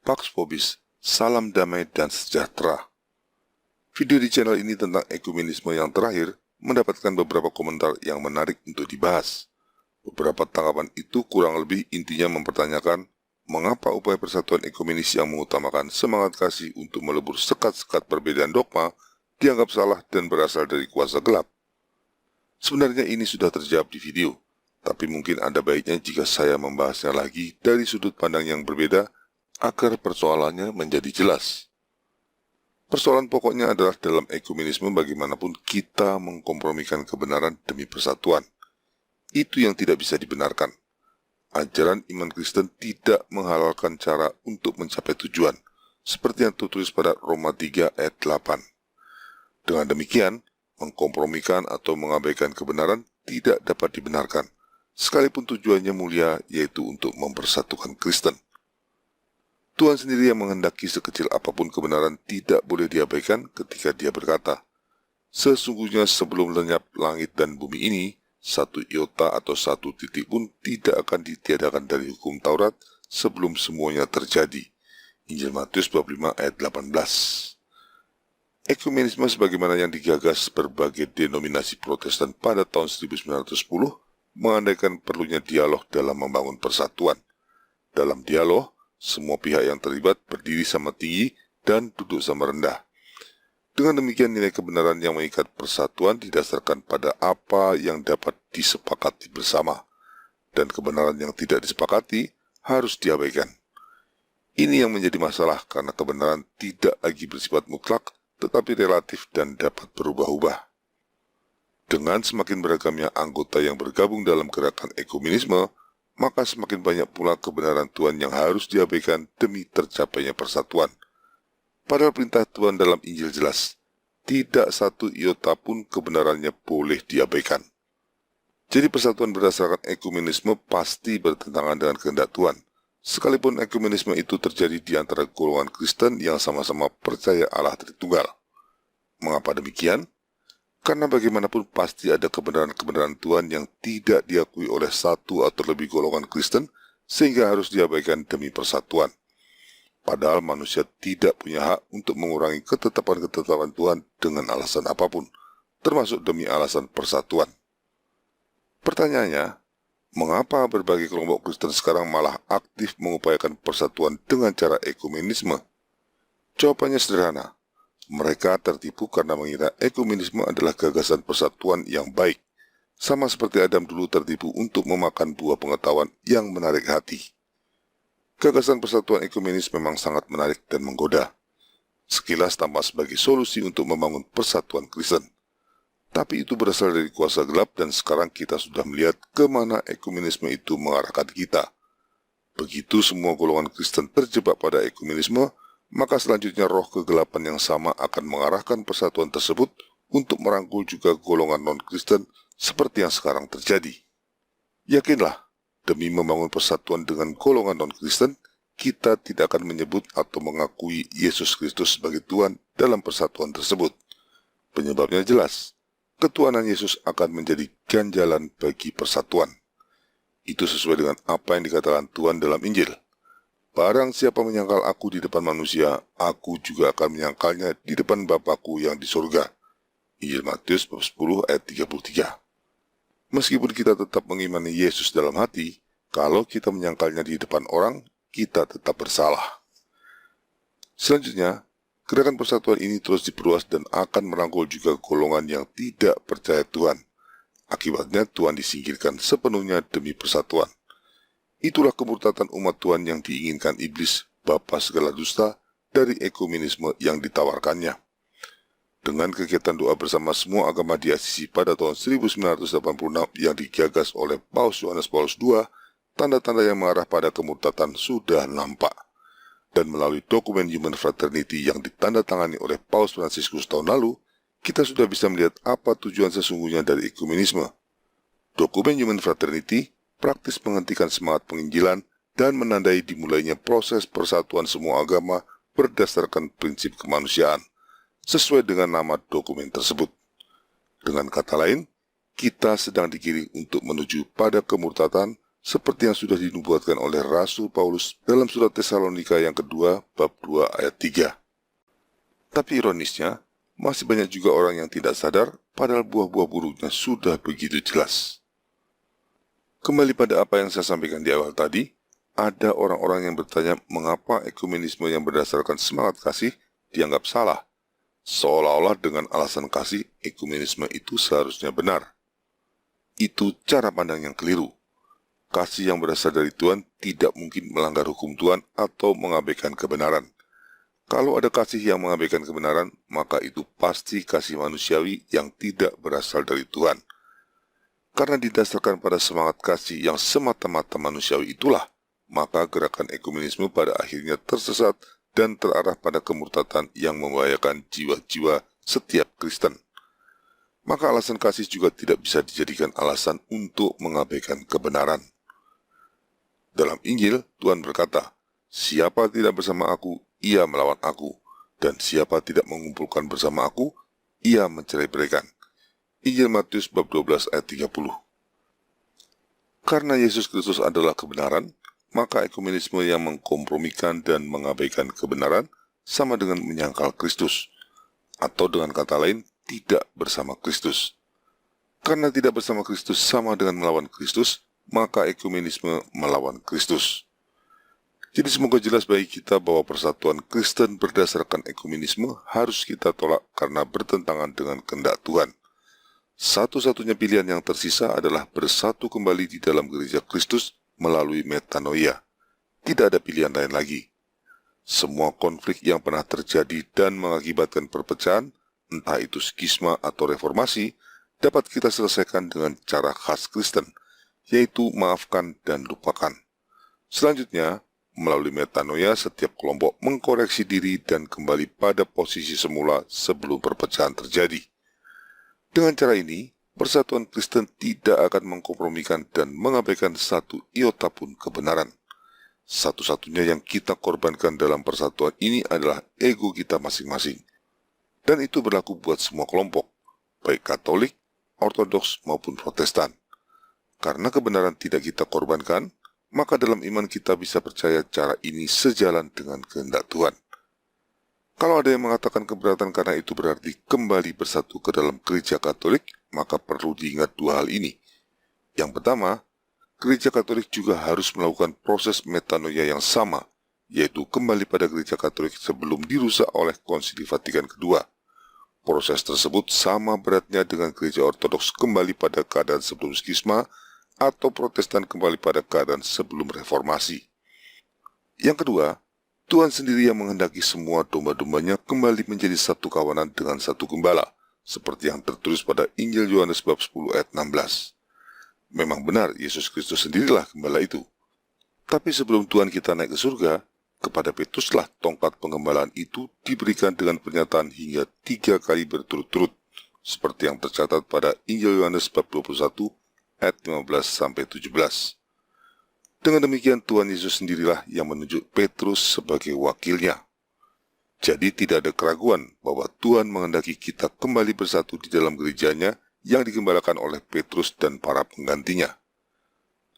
Pax Vobis, salam damai dan sejahtera. Video di channel ini tentang ekumenisme yang terakhir mendapatkan beberapa komentar yang menarik untuk dibahas. Beberapa tanggapan itu kurang lebih intinya mempertanyakan mengapa upaya persatuan ekumenis yang mengutamakan semangat kasih untuk melebur sekat-sekat perbedaan dogma dianggap salah dan berasal dari kuasa gelap. Sebenarnya ini sudah terjawab di video, tapi mungkin ada baiknya jika saya membahasnya lagi dari sudut pandang yang berbeda agar persoalannya menjadi jelas. Persoalan pokoknya adalah dalam ekumenisme bagaimanapun kita mengkompromikan kebenaran demi persatuan. Itu yang tidak bisa dibenarkan. Ajaran iman Kristen tidak menghalalkan cara untuk mencapai tujuan, seperti yang tertulis pada Roma 3 ayat 8. Dengan demikian, mengkompromikan atau mengabaikan kebenaran tidak dapat dibenarkan, sekalipun tujuannya mulia, yaitu untuk mempersatukan Kristen. Tuhan sendiri yang menghendaki sekecil apapun kebenaran tidak boleh diabaikan ketika Dia berkata, "Sesungguhnya sebelum lenyap langit dan bumi ini, satu iota atau satu titik pun tidak akan ditiadakan dari hukum Taurat sebelum semuanya terjadi." Injil Matius bab 5 ayat 18. Ekumenisme sebagaimana yang digagas berbagai denominasi Protestan pada tahun 1910 mengandaikan perlunya dialog dalam membangun persatuan. Dalam dialog, semua pihak yang terlibat berdiri sama tinggi dan duduk sama rendah. Dengan demikian, nilai kebenaran yang mengikat persatuan didasarkan pada apa yang dapat disepakati bersama, dan kebenaran yang tidak disepakati harus diabaikan. Ini yang menjadi masalah karena kebenaran tidak lagi bersifat mutlak, tetapi relatif dan dapat berubah-ubah. Dengan semakin beragamnya anggota yang bergabung dalam gerakan ekumenisme, maka semakin banyak pula kebenaran Tuhan yang harus diabaikan demi tercapainya persatuan. Padahal perintah Tuhan dalam Injil jelas, tidak satu iota pun kebenarannya boleh diabaikan. Jadi persatuan berdasarkan ekumenisme pasti bertentangan dengan kehendak Tuhan, sekalipun ekumenisme itu terjadi di antara golongan Kristen yang sama-sama percaya Allah Tritunggal. Mengapa demikian? Karena bagaimanapun pasti ada kebenaran-kebenaran Tuhan yang tidak diakui oleh satu atau lebih golongan Kristen, sehingga harus diabaikan demi persatuan. Padahal manusia tidak punya hak untuk mengurangi ketetapan-ketetapan Tuhan dengan alasan apapun, termasuk demi alasan persatuan. Pertanyaannya, mengapa berbagai kelompok Kristen sekarang malah aktif mengupayakan persatuan dengan cara ekumenisme? Jawabannya sederhana. Mereka tertipu karena mengira ekumenisme adalah gagasan persatuan yang baik, sama seperti Adam dulu tertipu untuk memakan buah pengetahuan yang menarik hati. Gagasan persatuan ekumenis memang sangat menarik dan menggoda. Sekilas tampak sebagai solusi untuk membangun persatuan Kristen. Tapi itu berasal dari kuasa gelap dan sekarang kita sudah melihat kemana ekumenisme itu mengarahkan kita. Begitu semua golongan Kristen terjebak pada ekumenisme, maka selanjutnya roh kegelapan yang sama akan mengarahkan persatuan tersebut untuk merangkul juga golongan non-Kristen seperti yang sekarang terjadi. Yakinlah, demi membangun persatuan dengan golongan non-Kristen, kita tidak akan menyebut atau mengakui Yesus Kristus sebagai Tuhan dalam persatuan tersebut. Penyebabnya jelas, ketuhanan Yesus akan menjadi ganjalan bagi persatuan. Itu sesuai dengan apa yang dikatakan Tuhan dalam Injil. Barang siapa menyangkal aku di depan manusia, aku juga akan menyangkalnya di depan Bapakku yang di surga. Injil Matius bab 10 ayat 33. Meskipun kita tetap mengimani Yesus dalam hati, kalau kita menyangkalnya di depan orang, kita tetap bersalah. Selanjutnya, gerakan persatuan ini terus diperluas dan akan merangkul juga golongan yang tidak percaya Tuhan. Akibatnya Tuhan disingkirkan sepenuhnya demi persatuan. Itulah kemurtatan umat Tuhan yang diinginkan iblis, bapa segala dusta, dari ekumenisme yang ditawarkannya. Dengan kegiatan doa bersama semua agama di Asisi pada tahun 1986 yang digagas oleh Paus Yohanes Paulus II, tanda-tanda yang mengarah pada kemurtatan sudah nampak. Dan melalui dokumen Human Fraternity yang ditandatangani oleh Paus Fransiskus tahun lalu, kita sudah bisa melihat apa tujuan sesungguhnya dari ekumenisme. Dokumen Human Fraternity praktis menghentikan semangat penginjilan dan menandai dimulainya proses persatuan semua agama berdasarkan prinsip kemanusiaan, sesuai dengan nama dokumen tersebut. Dengan kata lain, kita sedang digiring untuk menuju pada kemurtatan seperti yang sudah dinubuatkan oleh Rasul Paulus dalam surat Tesalonika yang kedua, bab 2 ayat 3. Tapi ironisnya, masih banyak juga orang yang tidak sadar padahal buah-buah buruknya sudah begitu jelas. Kembali pada apa yang saya sampaikan di awal tadi, ada orang-orang yang bertanya mengapa ekumenisme yang berdasarkan semangat kasih dianggap salah, seolah-olah dengan alasan kasih ekumenisme itu seharusnya benar. Itu cara pandang yang keliru. Kasih yang berasal dari Tuhan tidak mungkin melanggar hukum Tuhan atau mengabaikan kebenaran. Kalau ada kasih yang mengabaikan kebenaran, maka itu pasti kasih manusiawi yang tidak berasal dari Tuhan. Karena didasarkan pada semangat kasih yang semata-mata manusiawi itulah, maka gerakan ekumenisme pada akhirnya tersesat dan terarah pada kemurtatan yang membahayakan jiwa-jiwa setiap Kristen. Maka alasan kasih juga tidak bisa dijadikan alasan untuk mengabaikan kebenaran. Dalam Injil, Tuhan berkata, "Siapa tidak bersama aku, ia melawan aku, dan siapa tidak mengumpulkan bersama aku, ia mencerai-beraikan." Injil Matius bab 12 ayat 30. Karena Yesus Kristus adalah kebenaran, maka ekumenisme yang mengkompromikan dan mengabaikan kebenaran sama dengan menyangkal Kristus, atau dengan kata lain, tidak bersama Kristus. Karena tidak bersama Kristus sama dengan melawan Kristus, maka ekumenisme melawan Kristus. Jadi semoga jelas bagi kita bahwa persatuan Kristen berdasarkan ekumenisme harus kita tolak karena bertentangan dengan kehendak Tuhan. Satu-satunya pilihan yang tersisa adalah bersatu kembali di dalam gereja Kristus melalui metanoia. Tidak ada pilihan lain lagi. Semua konflik yang pernah terjadi dan mengakibatkan perpecahan, entah itu skisma atau reformasi, dapat kita selesaikan dengan cara khas Kristen, yaitu maafkan dan lupakan. Selanjutnya, melalui metanoia setiap kelompok mengkoreksi diri dan kembali pada posisi semula sebelum perpecahan terjadi. Dengan cara ini, persatuan Kristen tidak akan mengkompromikan dan mengabaikan satu iota pun kebenaran. Satu-satunya yang kita korbankan dalam persatuan ini adalah ego kita masing-masing. Dan itu berlaku buat semua kelompok, baik Katolik, Ortodoks maupun Protestan. Karena kebenaran tidak kita korbankan, maka dalam iman kita bisa percaya cara ini sejalan dengan kehendak Tuhan. Kalau ada yang mengatakan keberatan karena itu berarti kembali bersatu ke dalam gereja Katolik, maka perlu diingat dua hal ini. Yang pertama, gereja Katolik juga harus melakukan proses metanoia yang sama, yaitu kembali pada gereja Katolik sebelum dirusak oleh Konsili Vatikan II. Proses tersebut sama beratnya dengan gereja Ortodoks kembali pada keadaan sebelum skisma atau Protestan kembali pada keadaan sebelum reformasi. Yang kedua, Tuhan sendiri yang menghendaki semua domba-dombanya kembali menjadi satu kawanan dengan satu gembala, seperti yang tertulis pada Injil Yohanes bab 10 ayat 16. Memang benar Yesus Kristus sendirilah gembala itu. Tapi sebelum Tuhan kita naik ke surga, kepada Petruslah tongkat pengembalaan itu diberikan dengan pernyataan hingga 3 kali berturut-turut, seperti yang tercatat pada Injil Yohanes bab 21 ayat 15-17. Dengan demikian Tuhan Yesus sendirilah yang menunjuk Petrus sebagai wakilnya. Jadi tidak ada keraguan bahwa Tuhan menghendaki kita kembali bersatu di dalam gerejanya yang digembalakan oleh Petrus dan para penggantinya.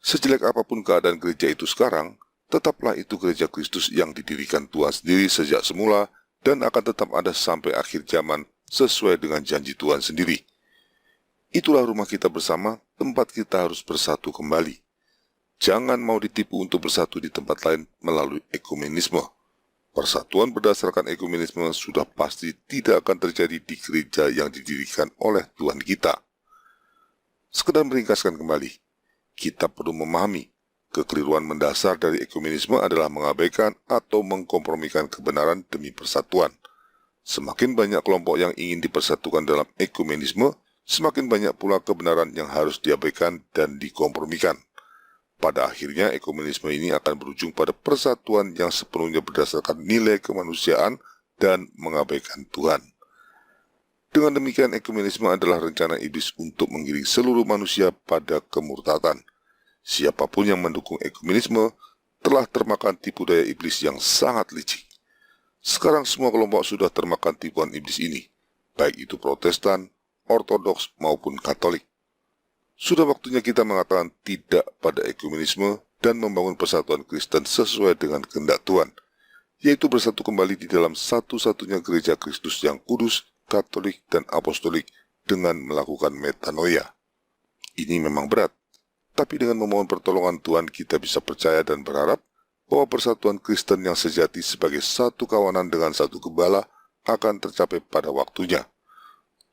Sejelek apapun keadaan gereja itu sekarang, tetaplah itu gereja Kristus yang didirikan Tuhan sendiri sejak semula dan akan tetap ada sampai akhir zaman sesuai dengan janji Tuhan sendiri. Itulah rumah kita bersama, tempat kita harus bersatu kembali. Jangan mau ditipu untuk bersatu di tempat lain melalui ekumenisme. Persatuan berdasarkan ekumenisme sudah pasti tidak akan terjadi di gereja yang didirikan oleh Tuhan kita. Sekedar meringkaskan kembali, kita perlu memahami kekeliruan mendasar dari ekumenisme adalah mengabaikan atau mengkompromikan kebenaran demi persatuan. Semakin banyak kelompok yang ingin dipersatukan dalam ekumenisme, semakin banyak pula kebenaran yang harus diabaikan dan dikompromikan. Pada akhirnya, ekumenisme ini akan berujung pada persatuan yang sepenuhnya berdasarkan nilai kemanusiaan dan mengabaikan Tuhan. Dengan demikian, ekumenisme adalah rencana iblis untuk menggiring seluruh manusia pada kemurtatan. Siapapun yang mendukung ekumenisme telah termakan tipu daya iblis yang sangat licik. Sekarang semua kelompok sudah termakan tipuan iblis ini, baik itu Protestan, Ortodoks maupun Katolik. Sudah waktunya kita mengatakan tidak pada ekumenisme dan membangun persatuan Kristen sesuai dengan kehendak Tuhan, yaitu bersatu kembali di dalam satu-satunya gereja Kristus yang kudus, katolik, dan apostolik dengan melakukan metanoia. Ini memang berat, tapi dengan memohon pertolongan Tuhan kita bisa percaya dan berharap bahwa persatuan Kristen yang sejati sebagai satu kawanan dengan satu gembala akan tercapai pada waktunya.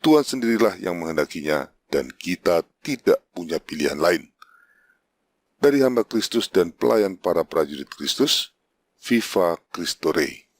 Tuhan sendirilah yang menghendakinya dan kita tidak punya pilihan lain. Dari hamba Kristus dan pelayan para prajurit Kristus, Viva Christo Rey.